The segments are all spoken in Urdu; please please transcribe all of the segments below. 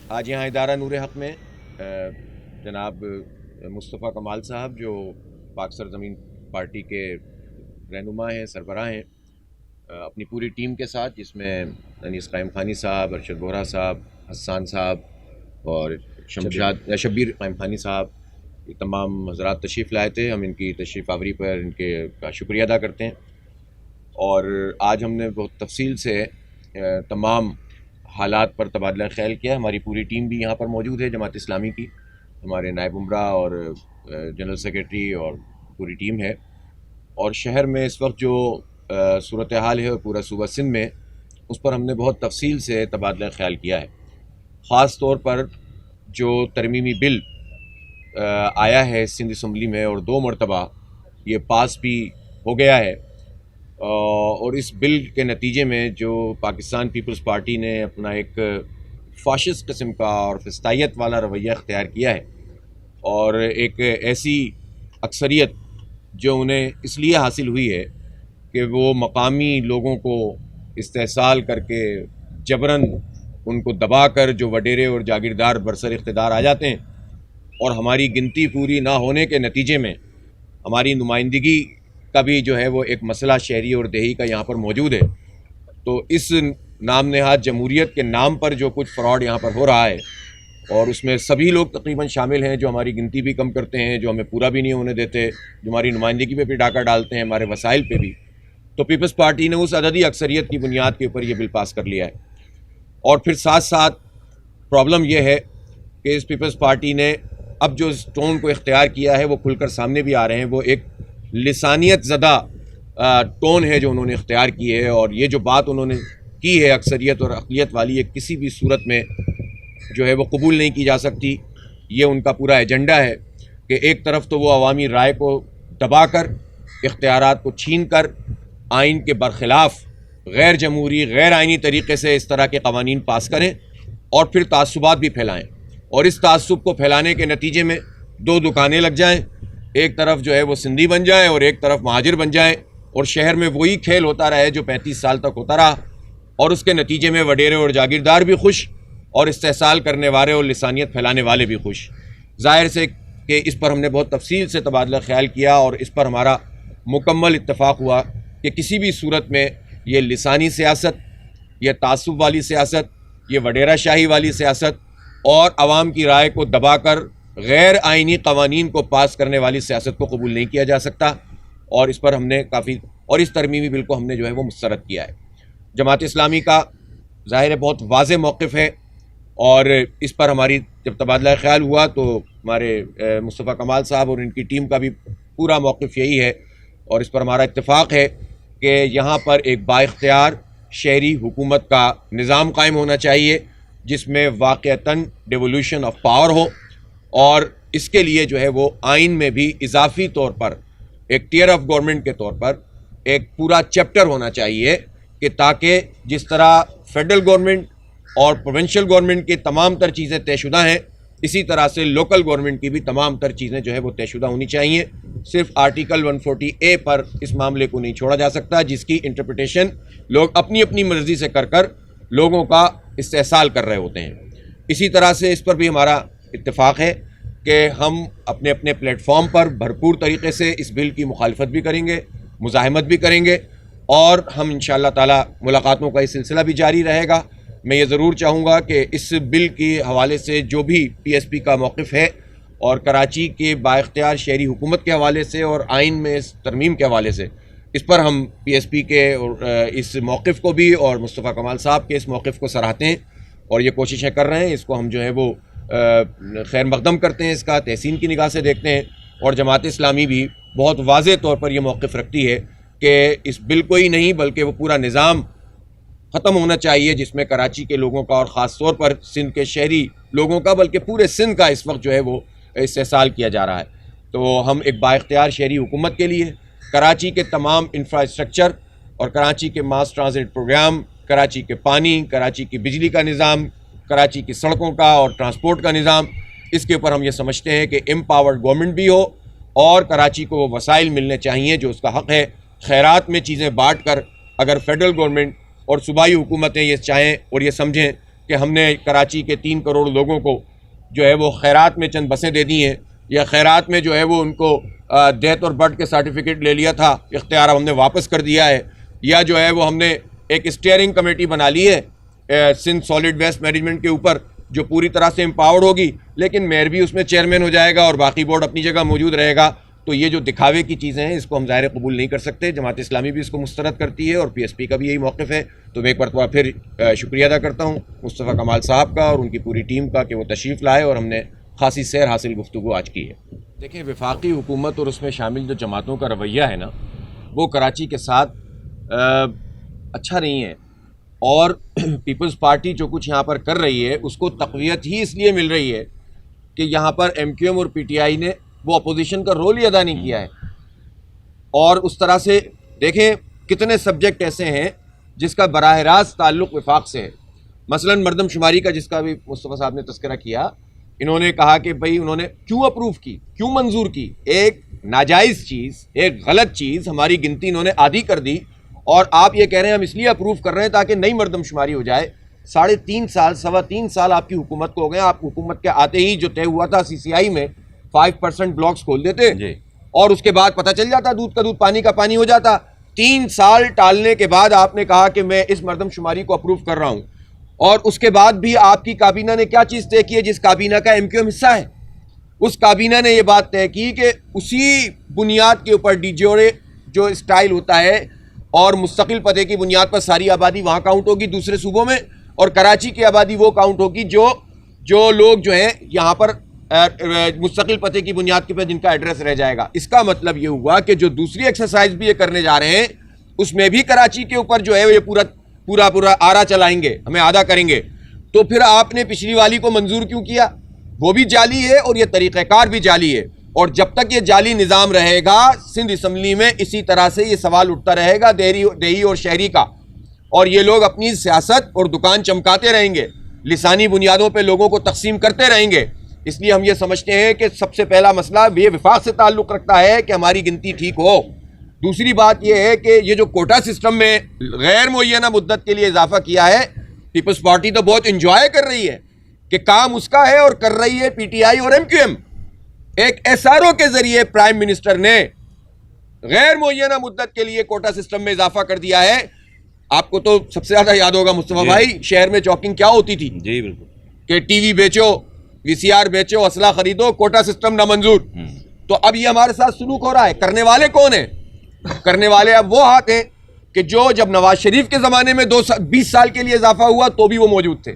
آج یہاں ادارہ نور حق میں جناب مصطفیٰ کمال صاحب جو پاک سرزمین پارٹی کے رہنما ہیں، سربراہ ہیں، اپنی پوری ٹیم کے ساتھ، جس میں انیس قائم خانی صاحب، ارشد بورا صاحب، حسان صاحب اور شبیر قائم خانی صاحب، یہ تمام حضرات تشریف لائے تھے۔ ہم ان کی تشریف آوری پر ان کے کا شکریہ ادا کرتے ہیں، اور آج ہم نے بہت تفصیل سے تمام حالات پر تبادلہ خیال کیا۔ ہماری پوری ٹیم بھی یہاں پر موجود ہے، جماعت اسلامی کی، ہمارے نائب امرا اور جنرل سیکریٹری اور پوری ٹیم ہے۔ اور شہر میں اس وقت جو صورتحال ہے پورا صوبہ سندھ میں، اس پر ہم نے بہت تفصیل سے تبادلہ خیال کیا ہے۔ خاص طور پر جو ترمیمی بل آیا ہے سندھ اسمبلی میں اور 2 مرتبہ یہ پاس بھی ہو گیا ہے، اور اس بل کے نتیجے میں جو پاکستان پیپلز پارٹی نے اپنا ایک فاشسٹ قسم کا اور فسطائیت والا رویہ اختیار کیا ہے، اور ایک ایسی اکثریت جو انہیں اس لیے حاصل ہوئی ہے کہ وہ مقامی لوگوں کو استحصال کر کے جبراً ان کو دبا کر جو وڈیرے اور جاگیردار برسر اقتدار آ جاتے ہیں، اور ہماری گنتی پوری نہ ہونے کے نتیجے میں ہماری نمائندگی کا بھی جو ہے وہ ایک مسئلہ شہری اور دیہی کا یہاں پر موجود ہے۔ تو اس نام نہاد جمہوریت کے نام پر جو کچھ فراڈ یہاں پر ہو رہا ہے، اور اس میں سبھی لوگ تقریباً شامل ہیں جو ہماری گنتی بھی کم کرتے ہیں، جو ہمیں پورا بھی نہیں ہونے دیتے، جو ہماری نمائندگی پہ بھی ڈاکہ ڈالتے ہیں، ہمارے وسائل پہ بھی، تو پیپلز پارٹی نے اس عددی اکثریت کی بنیاد کے اوپر یہ بل پاس کر لیا ہے۔ اور پھر ساتھ ساتھ پرابلم یہ ہے کہ اس پیپلز پارٹی نے اب جو اس ٹون کو اختیار کیا ہے وہ کھل کر سامنے بھی آ رہے ہیں، وہ ایک لسانیت زدہ ٹون ہے جو انہوں نے اختیار کی ہے، اور یہ جو بات انہوں نے کی ہے اکثریت اور اقلیت والی، یہ کسی بھی صورت میں جو ہے وہ قبول نہیں کی جا سکتی۔ یہ ان کا پورا ایجنڈا ہے کہ ایک طرف تو وہ عوامی رائے کو دبا کر، اختیارات کو چھین کر، آئین کے برخلاف غیر جمہوری غیر آئینی طریقے سے اس طرح کے قوانین پاس کریں، اور پھر تعصبات بھی پھیلائیں، اور اس تعصب کو پھیلانے کے نتیجے میں 2 دکانیں لگ جائیں، ایک طرف جو ہے وہ سندھی بن جائیں اور ایک طرف مہاجر بن جائیں، اور شہر میں وہی کھیل ہوتا رہے جو 35 سال تک ہوتا رہا، اور اس کے نتیجے میں وڈیرے اور جاگیردار بھی خوش، اور استحصال کرنے والے اور لسانیت پھیلانے والے بھی خوش۔ ظاہر سے کہ اس پر ہم نے بہت تفصیل سے تبادلہ خیال کیا، اور اس پر ہمارا مکمل اتفاق ہوا کہ کسی بھی صورت میں یہ لسانی سیاست، یہ تعصب والی سیاست، یہ وڈیرہ شاہی والی سیاست، اور عوام کی رائے کو دبا کر غیر آئینی قوانین کو پاس کرنے والی سیاست کو قبول نہیں کیا جا سکتا، اور اس پر ہم نے اور اس ترمیمی بل کو ہم نے جو ہے وہ مسترد کیا ہے۔ جماعت اسلامی کا ظاہر ہے بہت واضح موقف ہے، اور اس پر ہماری جب تبادلہ خیال ہوا تو ہمارے مصطفیٰ کمال صاحب اور ان کی ٹیم کا بھی پورا موقف یہی ہے، اور اس پر ہمارا اتفاق ہے کہ یہاں پر ایک با اختیار شہری حکومت کا نظام قائم ہونا چاہیے، جس میں واقعتاً ڈیولوشن آف پاور ہو، اور اس کے لیے جو ہے وہ آئین میں بھی اضافی طور پر ایک ٹیئر آف گورنمنٹ کے طور پر ایک پورا چیپٹر ہونا چاہیے، کہ تاکہ جس طرح فیڈرل گورنمنٹ اور پروونشل گورنمنٹ کی تمام تر چیزیں طے شدہ ہیں، اسی طرح سے لوکل گورنمنٹ کی بھی تمام تر چیزیں جو ہے وہ طے شدہ ہونی چاہیے۔ صرف آرٹیکل 140A پر اس معاملے کو نہیں چھوڑا جا سکتا، جس کی انٹرپریٹیشن لوگ اپنی اپنی مرضی سے کر کر لوگوں کا استحصال کر رہے ہوتے ہیں۔ اسی طرح سے اس پر بھی ہمارا اتفاق ہے کہ ہم اپنے اپنے پلیٹ فارم پر بھرپور طریقے سے اس بل کی مخالفت بھی کریں گے، مزاحمت بھی کریں گے، اور ہم انشاءاللہ تعالی ملاقاتوں کا یہ سلسلہ بھی جاری رہے گا۔ میں یہ ضرور چاہوں گا کہ اس بل کے حوالے سے جو بھی پی ایس پی کا موقف ہے، اور کراچی کے با اختیار شہری حکومت کے حوالے سے اور آئین میں اس ترمیم کے حوالے سے، اس پر ہم پی ایس پی کے اس موقف کو بھی اور مصطفیٰ کمال صاحب کے اس موقف کو سراہتے ہیں، اور یہ کوششیں کر رہے ہیں۔ اس کو ہم جو ہے وہ خیر مقدم کرتے ہیں، اس کا تحسین کی نگاہ سے دیکھتے ہیں، اور جماعت اسلامی بھی بہت واضح طور پر یہ موقف رکھتی ہے کہ اس بل کو ہی نہیں بلکہ وہ پورا نظام ختم ہونا چاہیے، جس میں کراچی کے لوگوں کا اور خاص طور پر سندھ کے شہری لوگوں کا، بلکہ پورے سندھ کا اس وقت جو ہے وہ استحصال کیا جا رہا ہے۔ تو ہم ایک با اختیار شہری حکومت کے لیے کراچی کے تمام انفراسٹرکچر اور کراچی کے ماس ٹرانزٹ پروگرام، کراچی کے پانی، کراچی کی بجلی کا نظام، کراچی کی سڑکوں کا اور ٹرانسپورٹ کا نظام، اس کے اوپر ہم یہ سمجھتے ہیں کہ امپاورڈ گورنمنٹ بھی ہو، اور کراچی کو وہ وسائل ملنے چاہیے جو اس کا حق ہے۔ خیرات میں چیزیں بانٹ کر اگر فیڈرل گورنمنٹ اور صوبائی حکومتیں یہ چاہیں اور یہ سمجھیں کہ ہم نے کراچی کے 3 کروڑ لوگوں کو جو ہے وہ خیرات میں چند بسیں دے دی ہیں، یا خیرات میں جو ہے وہ ان کو ڈیتھ اور برتھ کے سرٹیفکیٹ لے لیا تھا، اختیار ہم نے واپس کر دیا ہے، یا جو ہے وہ ہم نے ایک اسٹیئرنگ کمیٹی بنا لی ہے سندھ سالڈ ویسٹ مینجمنٹ کے اوپر جو پوری طرح سے امپاورڈ ہوگی، لیکن میئر بھی اس میں چیئرمین ہو جائے گا اور باقی بورڈ اپنی جگہ موجود رہے گا. تو یہ جو دکھاوے کی چیزیں ہیں اس کو ہم ظاہر قبول نہیں کر سکتے. جماعت اسلامی بھی اس کو مسترد کرتی ہے اور پی ایس پی کا بھی یہی موقف ہے. تو میں ایک مرتبہ پھر شکریہ ادا کرتا ہوں مصطفیٰ کمال صاحب کا اور ان کی پوری ٹیم کا کہ وہ تشریف لائے اور ہم نے خاصی سیر حاصل گفتگو آج کی ہے. دیکھیں وفاقی حکومت اور اس میں شامل جو جماعتوں کا رویہ ہے نا، وہ کراچی کے ساتھ اچھا نہیں ہے، اور پیپلز پارٹی جو کچھ یہاں پر کر رہی ہے اس کو تقویت ہی اس لیے مل رہی ہے کہ یہاں پر ایم کیو ایم اور پی ٹی آئی نے وہ اپوزیشن کا رول ہی ادا نہیں کیا ہے. اور اس طرح سے دیکھیں کتنے سبجیکٹ ایسے ہیں جس کا براہ راست تعلق وفاق سے ہے. مثلا مردم شماری کا جس کا بھی مصطفیٰ صاحب نے تذکرہ کیا، انہوں نے کہا کہ بھئی انہوں نے کیوں اپروو کی، کیوں منظور کی؟ ایک ناجائز چیز، ایک غلط چیز ہماری گنتی انہوں نے آدھی کر دی، اور آپ یہ کہہ رہے ہیں ہم اس لیے اپروو کر رہے ہیں تاکہ نئی مردم شماری ہو جائے. 3.5 سال 3.25 سال آپ کی حکومت کو ہو گئے. آپ حکومت کے آتے ہی جو طے ہوا تھا سی سی آئی میں 5% بلاکس کھول دیتے اور اس کے بعد پتہ چل جاتا دودھ کا دودھ پانی کا پانی ہو جاتا. 3 سال ٹالنے کے بعد آپ نے کہا کہ میں اس مردم شماری کو اپروو کر رہا ہوں، اور اس کے بعد بھی آپ کی کابینہ نے کیا چیز طے کی ہے جس کابینہ کا ایم کیو ایم حصہ ہے؟ اس کابینہ نے یہ بات طے کی کہ اسی بنیاد کے اوپر ڈی جوڑے جو اسٹائل ہوتا ہے اور مستقل پتے کی بنیاد پر ساری آبادی وہاں کاؤنٹ ہوگی دوسرے صوبوں میں، اور کراچی کی آبادی وہ کاؤنٹ ہوگی جو لوگ جو ہیں یہاں پر مستقل پتے کی بنیاد کے پر جن کا ایڈریس رہ جائے گا. اس کا مطلب یہ ہوا کہ جو دوسری ایکسرسائز بھی یہ کرنے جا رہے ہیں اس میں بھی کراچی کے اوپر جو ہے یہ پورا آرا چلائیں گے، ہمیں آدھا کریں گے. تو پھر آپ نے پچھلی والی کو منظور کیوں کیا؟ وہ بھی جعلی ہے اور یہ طریقہ کار بھی جعلی ہے، اور جب تک یہ جعلی نظام رہے گا سندھ اسمبلی میں اسی طرح سے یہ سوال اٹھتا رہے گا دیہی اور شہری کا، اور یہ لوگ اپنی سیاست اور دکان چمکاتے رہیں گے، لسانی بنیادوں پہ لوگوں کو تقسیم کرتے رہیں گے. اس لیے ہم یہ سمجھتے ہیں کہ سب سے پہلا مسئلہ یہ وفاق سے تعلق رکھتا ہے کہ ہماری گنتی ٹھیک ہو. دوسری بات یہ ہے کہ یہ جو کوٹا سسٹم میں غیر معینہ مدت کے لیے اضافہ کیا ہے، پیپلز پارٹی تو بہت انجوائے کر رہی ہے کہ کام اس کا ہے اور کر رہی ہے پی ٹی آئی اور ایم کیو ایم. ایک ایس آر او کے ذریعے پرائم منسٹر نے غیر معینہ مدت کے لیے کوٹا سسٹم میں اضافہ کر دیا ہے. آپ کو تو سب سے زیادہ یاد ہوگا مصطفیٰ بھائی، شہر میں چوکنگ کیا ہوتی تھی؟ جی بالکل، کہ ٹی وی بیچو، وی سی آر بیچو، اسلحہ خریدو، کوٹا سسٹم نامنظور. تو اب یہ ہمارے ساتھ سلوک ہو رہا ہے. کرنے والے کون ہیں؟ کرنے والے اب وہ ہاتھ ہیں کہ جو جب نواز شریف کے زمانے میں 20 سال کے لیے اضافہ ہوا تو بھی وہ موجود تھے،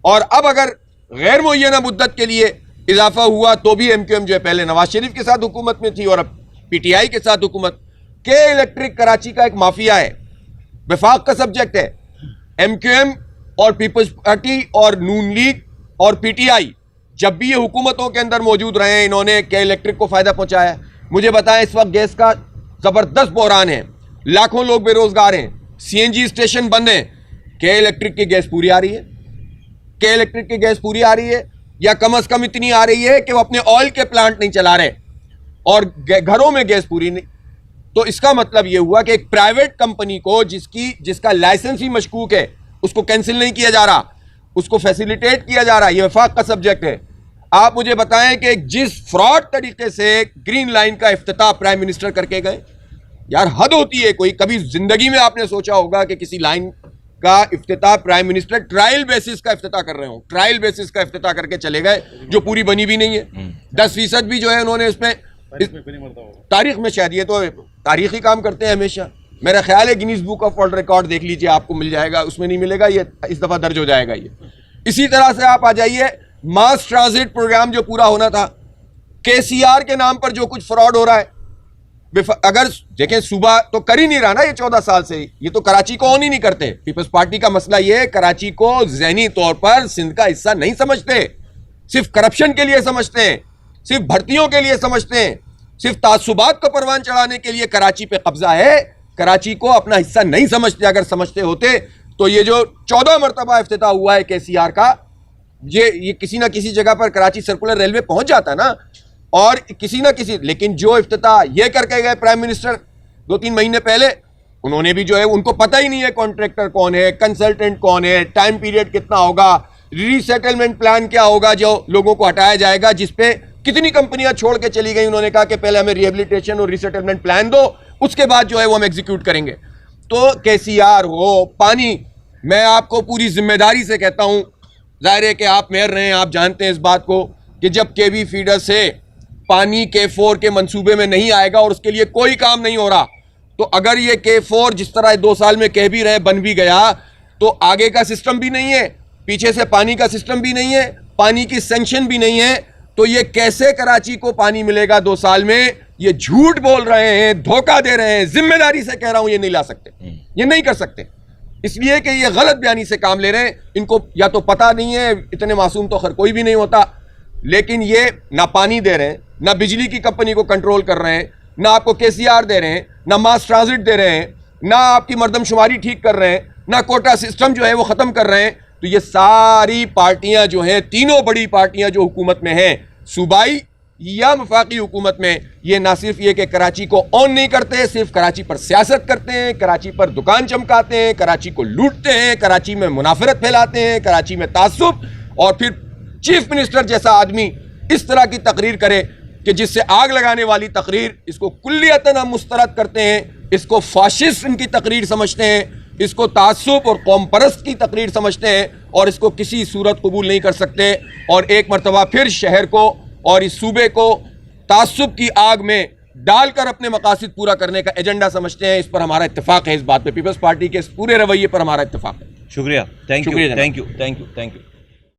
اور اب اگر غیر معینہ مدت کے لیے اضافہ ہوا تو بھی ایم کیو ایم جو ہے پہلے نواز شریف کے ساتھ حکومت میں تھی اور اب پی ٹی آئی کے ساتھ حکومت. کے الیکٹرک کراچی کا ایک مافیا ہے، وفاق کا سبجیکٹ ہے. ایم کیو ایم اور پیپلز پارٹی اور نون لیگ اور پی ٹی آئی جب بھی یہ حکومتوں کے اندر موجود رہے ہیں انہوں نے کے الیکٹرک کو فائدہ پہنچایا ہے. مجھے بتائیں اس وقت گیس کا زبردست بحران ہے، لاکھوں لوگ بے روزگار ہیں، سی این جی اسٹیشن بند ہیں. کے الیکٹرک کی گیس پوری آ رہی ہے، کے الیکٹرک کی گیس پوری آ رہی ہے، یا کم از کم اتنی آ رہی ہے کہ وہ اپنے آئل کے پلانٹ نہیں چلا رہے اور گھروں میں گیس پوری نہیں. تو اس کا مطلب یہ ہوا کہ ایک پرائیویٹ کمپنی کو جس کا لائسنس ہی مشکوک ہے اس کو کینسل نہیں کیا جا رہا، اس کو فیسیلیٹیٹ کیا جا رہا. یہ وفاق کا سبجیکٹ ہے. آپ مجھے بتائیں کہ جس فراڈ طریقے سے گرین لائن کا افتتاح پرائم منسٹر کر کے گئے، یار حد ہوتی ہے. کوئی کبھی زندگی میں آپ نے سوچا ہوگا کہ کسی لائن کا افتتاح پرائم منسٹر ٹرائل بیسس کا افتتاح کر رہے ہوں؟ ٹرائل بیسس کا افتتاح کر کے چلے گئے جو پوری بنی بھی نہیں ہے. 10% بھی جو ہے انہوں نے اس میں تاریخ میں، شاید یہ تو تاریخی کام کرتے ہیں ہمیشہ. میرا خیال ہے Guinness book of world record دیکھ لیجئے، آپ کو مل جائے گا، اس میں نہیں ملے گا، یہ اس دفعہ درج ہو جائے گا. یہ اسی طرح سے آپ آ جائیے ماس ٹرانزٹ پروگرام جو پورا ہونا تھا، کے سی آر کے نام پر جو کچھ فراڈ ہو رہا ہے. اگر دیکھیں صوبہ تو کر ہی نہیں رہا نا یہ 14 سال سے، یہ تو کراچی کو اون ہی نہیں کرتے. پیپلز پارٹی کا مسئلہ یہ ہے کراچی کو ذہنی طور پر سندھ کا حصہ نہیں سمجھتے، صرف کرپشن کے لیے سمجھتے ہیں، صرف بھرتیوں کے لیے سمجھتے ہیں، صرف تعصبات کو پروان چڑھانے کے لیے کراچی پہ قبضہ ہے. کراچی کو اپنا حصہ نہیں سمجھتے. اگر سمجھتے ہوتے تو یہ جو 14 مرتبہ افتتاح ہوا ہے کے سی آر کا، یہ کسی نہ کسی جگہ پر کراچی سرکولر ریلوے پہنچ جاتا نا، اور کسی نہ کسی. لیکن جو افتتاح یہ کر کے گئے پرائم منسٹر 2-3 مہینے پہلے، انہوں نے بھی جو ہے ان کو پتہ ہی نہیں ہے کانٹریکٹر کون ہے, کنسلٹنٹ کون ہے, ٹائم پیریڈ کتنا ہوگا, ری سیٹلمنٹ پلان کیا ہوگا جو لوگوں کو ہٹایا جائے گا, جس پہ کتنی کمپنیاں چھوڑ کے چلی گئی. انہوں نے کہا کہ پہلے ہمیں ریہیبلیٹیشن اور ری سیٹلمنٹ پلان دو, اس کے بعد جو ہے وہ ہم ایگزیکیوٹ کریں گے. تو KCR ہو, پانی, میں آپ کو پوری ذمہ داری سے کہتا ہوں, ظاہر ہے کہ آپ میئر رہے ہیں, آپ جانتے ہیں اس بات کو کہ جب KV فیڈر سے پانی K4 کے منصوبے میں نہیں آئے گا اور اس کے لیے کوئی کام نہیں ہو رہا, تو اگر یہ K4 جس طرح 2 سال میں کہہ بھی رہے بن بھی گیا, تو آگے کا سسٹم بھی نہیں ہے, پیچھے سے پانی کا سسٹم بھی نہیں ہے, پانی کی سینکشن بھی نہیں ہے, تو یہ کیسے کراچی کو پانی ملے گا 2 سال میں؟ یہ جھوٹ بول رہے ہیں, دھوکہ دے رہے ہیں. ذمہ داری سے کہہ رہا ہوں, یہ نہیں لا سکتے, یہ نہیں کر سکتے, اس لیے کہ یہ غلط بیانی سے کام لے رہے ہیں. ان کو یا تو پتہ نہیں ہے, اتنے معصوم تو خیر کوئی بھی نہیں ہوتا, لیکن یہ نہ پانی دے رہے ہیں, نہ بجلی کی کمپنی کو کنٹرول کر رہے ہیں, نہ آپ کو KCR دے رہے ہیں, نہ ماس ٹرانزٹ دے رہے ہیں, نہ آپ کی مردم شماری ٹھیک کر رہے ہیں, نہ کوٹا سسٹم جو ہے وہ ختم کر رہے ہیں. تو یہ ساری پارٹیاں جو ہیں, تینوں بڑی پارٹیاں جو حکومت میں ہیں, صوبائی یا وفاقی حکومت میں, یہ نہ صرف یہ کہ کراچی کو آن نہیں کرتے, صرف کراچی پر سیاست کرتے ہیں, کراچی پر دکان چمکاتے ہیں, کراچی کو لوٹتے ہیں, کراچی میں منافرت پھیلاتے ہیں, کراچی میں تعصب, اور پھر چیف منسٹر جیسا آدمی اس طرح کی تقریر کرے کہ جس سے آگ لگانے والی تقریر, اس کو کلیتاً ہم مسترد کرتے ہیں, اس کو فاشسٹ ان کی تقریر سمجھتے ہیں, اس کو تعصب اور قوم پرست کی تقریر سمجھتے ہیں, اور اس کو کسی صورت قبول نہیں کر سکتے. اور ایک مرتبہ پھر شہر کو اور اس صوبے کو تعصب کی آگ میں ڈال کر اپنے مقاصد پورا کرنے کا ایجنڈا سمجھتے ہیں. اس پر ہمارا اتفاق ہے, اس بات پہ پیپلز پارٹی کے اس پورے رویے پر ہمارا اتفاق ہے. شکریہ, تھینک یو.